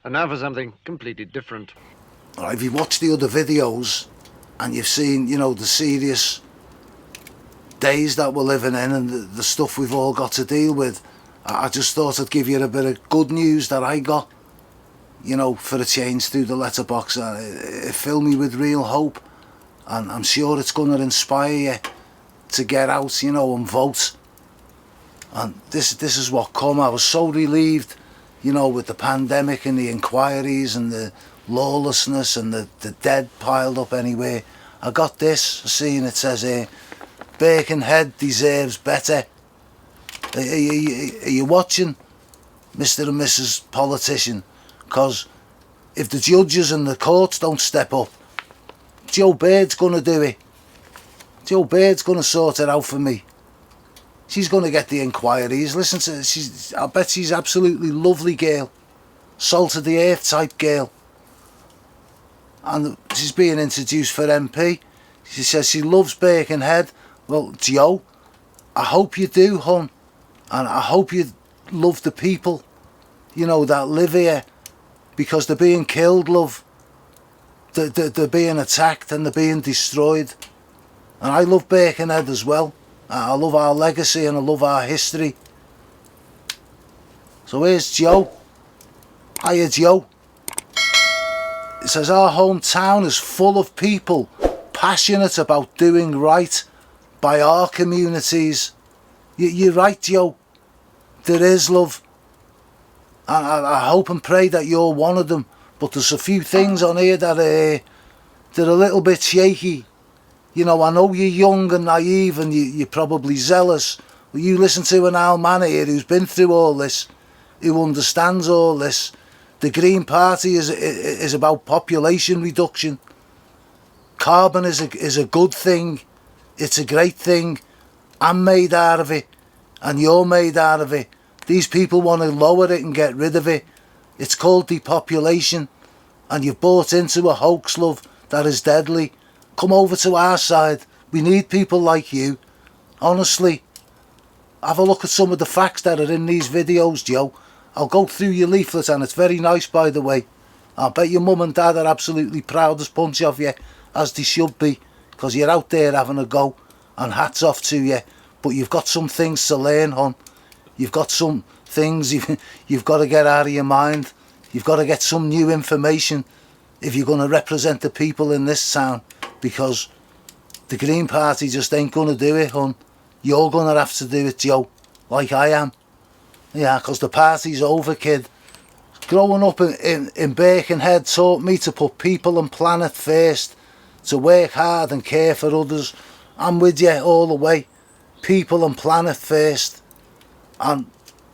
And now for something completely different. If you watch the other videos and you've seen, the serious days that we're living in and the stuff we've all got to deal with, I just thought I'd give you a bit of good news that I got, for a change through the letterbox. It filled me with real hope, and I'm sure it's going to inspire you to get out, and vote. And this is what come. I was so relieved, with the pandemic and the inquiries and the lawlessness and the dead piled up anywhere. I got this, seeing it says here, Birkenhead deserves better. Are you watching, Mr. and Mrs. Politician? Because if the judges and the courts don't step up, Joe Bird's going to do it. Joe Bird's going to sort it out for me. She's going to get the inquiries. Listen to I bet she's absolutely lovely girl. Salt of the earth type girl. And she's being introduced for MP. She says she loves Birkenhead. Well, Joe, I hope you do, hon. And I hope you love the people, that live here. Because they're being killed, love. They're being attacked and they're being destroyed. And I love Birkenhead as well. I love our legacy and I love our history. So here's Joe. Hiya, Joe. It says our hometown is full of people passionate about doing right by our communities. You're right, Joe. There is, love. And I hope and pray that you're one of them. But there's a few things on here that they're a little bit shaky. I know you're young and naive and you're probably zealous. But you listen to an old man here who's been through all this, who understands all this. The Green Party is about population reduction. Carbon is a good thing. It's a great thing. I'm made out of it and you're made out of it. These people want to lower it and get rid of it. It's called depopulation, and you've bought into a hoax, love, that is deadly. Come over to our side. We need people like you. Honestly, have a look at some of the facts that are in these videos, Joe. I'll go through your leaflet, and it's very nice, by the way. I bet your mum and dad are absolutely proud as punch of you, as they should be, because you're out there having a go, and hats off to you. But you've got some things to learn, hon. You've got some things you've got to get out of your mind. You've got to get some new information if you're going to represent the people in this town, because the Green Party just ain't going to do it, hon. You're going to have to do it, Joe, like I am. Yeah, because the party's over, kid. Growing up in Birkenhead taught me to put people and planet first, to work hard and care for others. I'm with you all the way. People and planet first. And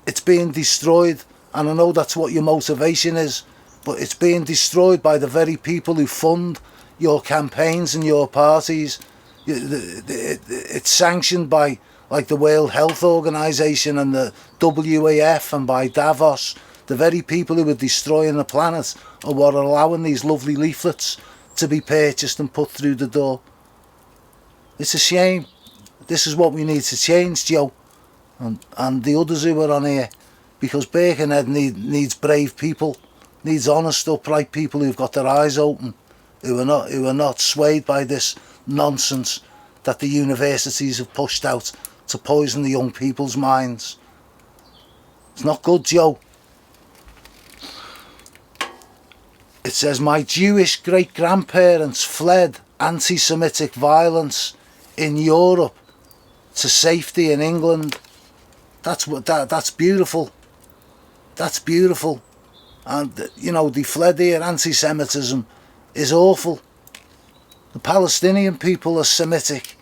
it's being destroyed, and I know that's what your motivation is, but it's being destroyed by the very people who fund your campaigns and your parties. It's sanctioned by like the World Health Organization and the WEF and by Davos. The very people who are destroying the planet are what are allowing these lovely leaflets to be purchased and put through the door. It's a shame. This is what we need to change, Joe. And the others who are on here, because Birkenhead needs brave people, needs honest, upright people who've got their eyes open, who are not swayed by this nonsense that the universities have pushed out to poison the young people's minds. It's not good, Joe. It says my Jewish great-grandparents fled anti-Semitic violence in Europe to safety in England. That's beautiful. That's beautiful. And they fled here. Anti-Semitism is awful. The Palestinian people are Semitic.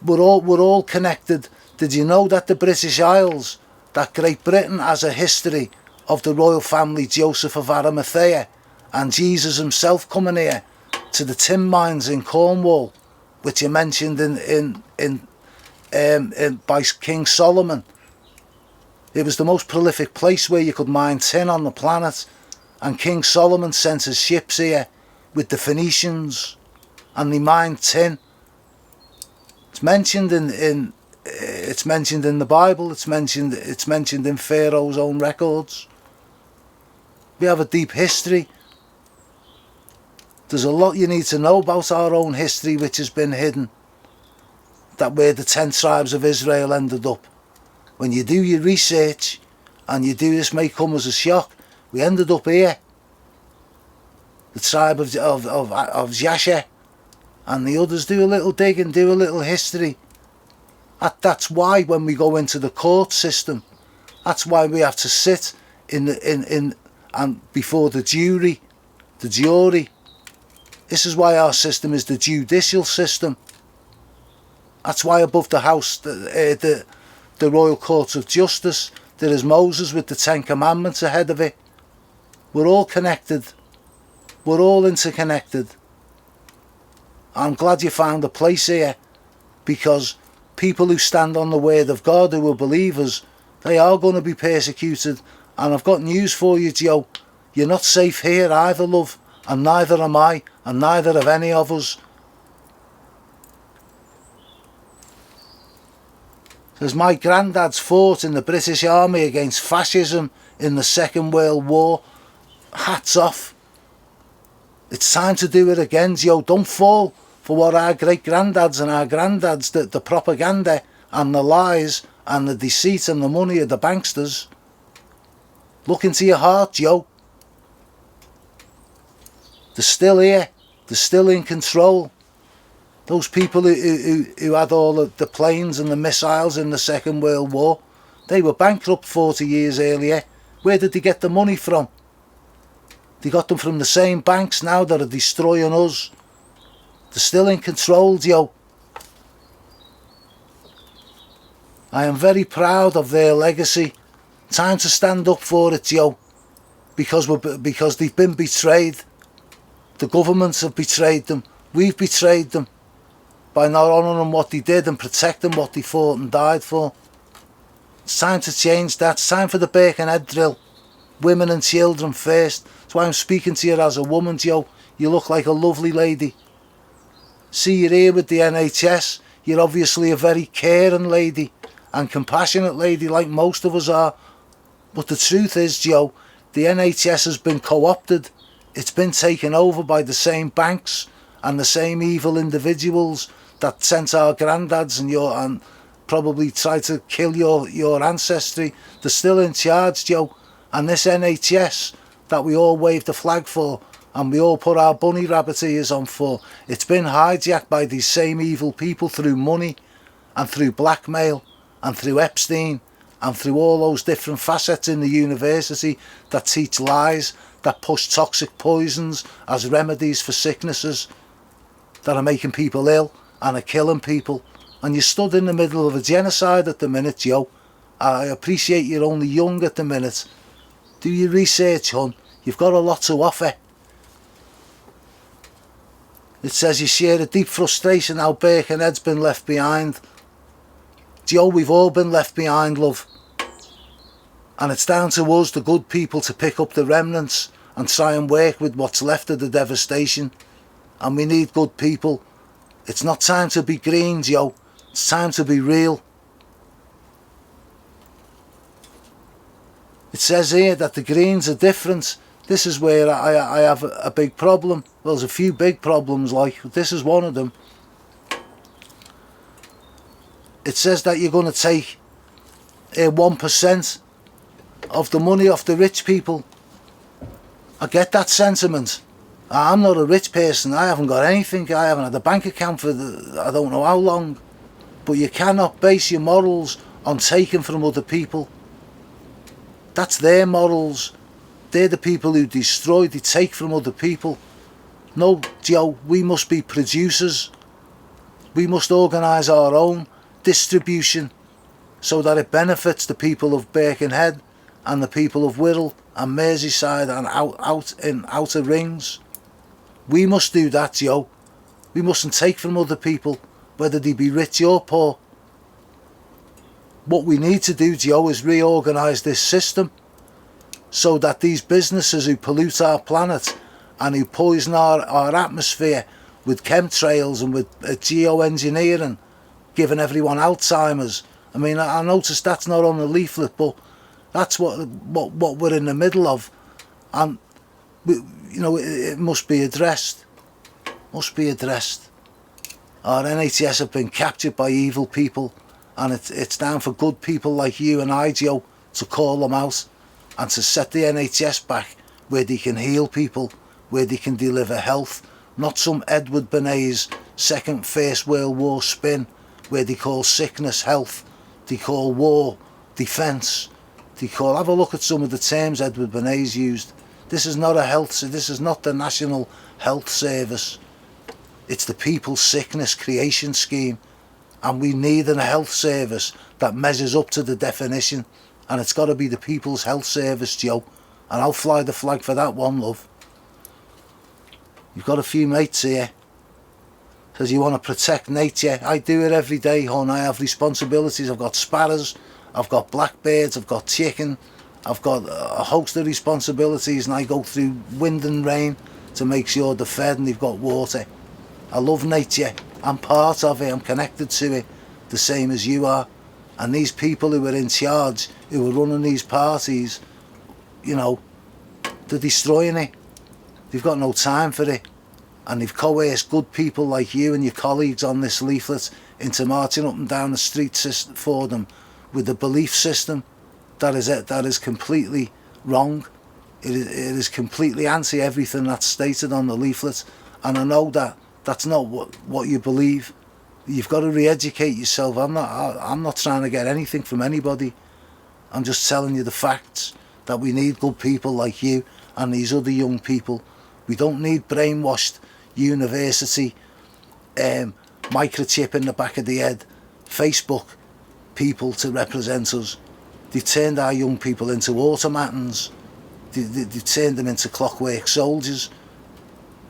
We're all connected. Did you know that the British Isles, that Great Britain has a history of the royal family Joseph of Arimathea and Jesus himself coming here to the tin mines in Cornwall, which are mentioned by King Solomon. It was the most prolific place where you could mine tin on the planet, and King Solomon sent his ships here with the Phoenicians, and they mined tin. It's mentioned in the Bible. It's mentioned in Pharaoh's own records. We have a deep history. There's a lot you need to know about our own history which has been hidden. That where the 10 tribes of Israel ended up. When you do your research, and you do, this may come as a shock, we ended up here. The tribe of Jasher and the others. Do a little digging, do a little history. That's why when we go into the court system, that's why we have to sit in and before the jury. This is why our system is the judicial system. That's why above the house, the Royal Court of Justice, there is Moses with the 10 Commandments ahead of it. We're all connected. We're all interconnected. I'm glad you found a place here, because people who stand on the word of God, who are believers, they are going to be persecuted. And I've got news for you, Joe. You're not safe here either, love, and neither am I, and neither have any of us. As my granddads fought in the British Army against fascism in the Second World War, hats off. It's time to do it again, Joe. Don't fall for what our great-granddads and our granddads, the propaganda and the lies and the deceit and the money of the banksters. Look into your heart, Joe. They're still here. They're still in control. Those people who had all of the planes and the missiles in the Second World War, they were bankrupt 40 years earlier. Where did they get the money from? They got them from the same banks now that are destroying us. They're still in control, Joe. I am very proud of their legacy. Time to stand up for it, Joe. Because they've been betrayed. The governments have betrayed them. We've betrayed them by not honouring what they did and protecting what they fought and died for. It's time to change that. It's time for the Birkenhead drill. Women and children first. That's why I'm speaking to you as a woman, Joe. You look like a lovely lady. See, you're here with the NHS. You're obviously a very caring lady and compassionate lady, like most of us are. But the truth is, Joe, the NHS has been co-opted. It's been taken over by the same banks and the same evil individuals that sent our granddads and probably tried to kill your ancestry. They're still in charge, Joe. And this NHS that we all waved the flag for and we all put our bunny rabbit ears on for, it's been hijacked by these same evil people through money and through blackmail and through Epstein and through all those different facets in the university that teach lies, that push toxic poisons as remedies for sicknesses that are making people ill and are killing people. And you stood in the middle of a genocide at the minute, Joe. I appreciate you're only young at the minute. Do your research, hon. You've got a lot to offer. It says you share a deep frustration how Birkenhead's been left behind. Joe, we've all been left behind, love. And it's down to us, the good people, to pick up the remnants and try and work with what's left of the devastation. And we need good people. It's not time to be green, Joe. It's time to be real. It says here that the Greens are different. This is where I have a big problem. Well, there's a few big problems, like, this is one of them. It says that you're going to take 1% of the money off the rich people. I get that sentiment. I'm not a rich person. I haven't got anything. I haven't had a bank account for I don't know how long. But you cannot base your morals on taking from other people. That's their morals. They're the people who destroy, they take from other people. No, Joe, we must be producers. We must organise our own distribution so that it benefits the people of Birkenhead and the people of Wirral and Merseyside and out in outer rings. We must do that, Joe. We mustn't take from other people, whether they be rich or poor. What we need to do, Joe, is reorganise this system so that these businesses who pollute our planet and who poison our atmosphere with chemtrails and with geoengineering, giving everyone Alzheimer's. I mean, I noticed that's not on the leaflet, but that's what we're in the middle of. And you know, it must be addressed. Must be addressed. Our NHS have been captured by evil people, and it's down for good people like you and I, Joe, to call them out and to set the NHS back where they can heal people, where they can deliver health, not some Edward Bernays First World War spin where they call sickness health, they call war defence, have a look at some of the terms Edward Bernays used. This is not this is not the National Health Service. It's the People's Sickness Creation Scheme, and we need a health service that measures up to the definition, and it's got to be the People's Health Service, Joe, and I'll fly the flag for that one, love. You've got a few mates here. Says you want to protect nature. I do it every day, hon. I have responsibilities. I've got sparrows, I've got blackbirds, I've got chicken, I've got a host of responsibilities, and I go through wind and rain to make sure they're fed and they've got water. I love nature. I'm part of it. I'm connected to it, the same as you are. And these people who are in charge, who are running these parties, you know, they're destroying it. They've got no time for it. And they've coerced good people like you and your colleagues on this leaflet into marching up and down the streets for them with a belief system that is completely wrong. It is completely anti everything that's stated on the leaflet, and I know that that's not what you believe. You've got to re-educate yourself. I'm not trying to get anything from anybody. I'm just telling you the facts, that we need good people like you and these other young people. We don't need brainwashed university microchip in the back of the head Facebook people to represent us. They've turned our young people into automatons. They've turned them into clockwork soldiers,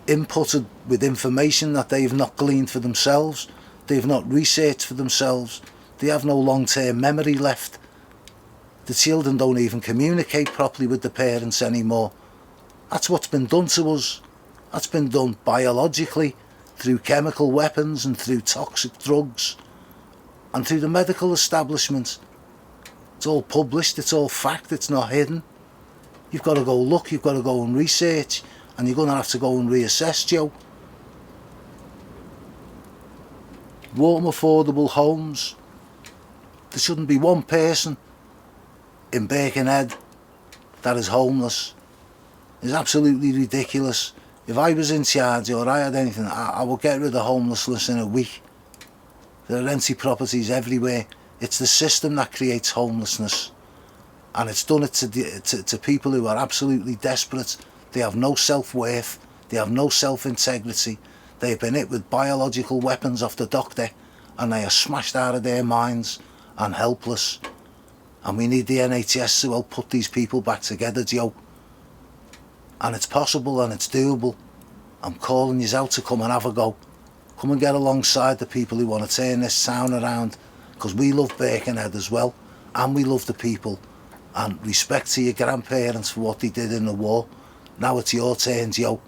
inputted with information that they've not gleaned for themselves, they've not researched for themselves, they have no long-term memory left. The children don't even communicate properly with the parents anymore. That's what's been done to us. That's been done biologically, through chemical weapons and through toxic drugs and through the medical establishment. It's all published, it's all fact, it's not hidden. You've got to go look, you've got to go and research, and you're going to have to go and reassess, Joe. Warm, affordable homes. There shouldn't be one person in Birkenhead that is homeless. It's absolutely ridiculous. If I was in charge or I had anything, I would get rid of homelessness in a week. There are empty properties everywhere. It's the system that creates homelessness. And it's done it to people who are absolutely desperate. They have no self-worth. They have no self-integrity. They've been hit with biological weapons off the doctor, and they are smashed out of their minds and helpless. And we need the NHS to help put these people back together, Joe. And it's possible and it's doable. I'm calling you out to come and have a go. Come and get alongside the people who want to turn this town around, because we love Birkenhead as well, and we love the people. And respect to your grandparents for what they did in the war. Now it's your turn, Joe.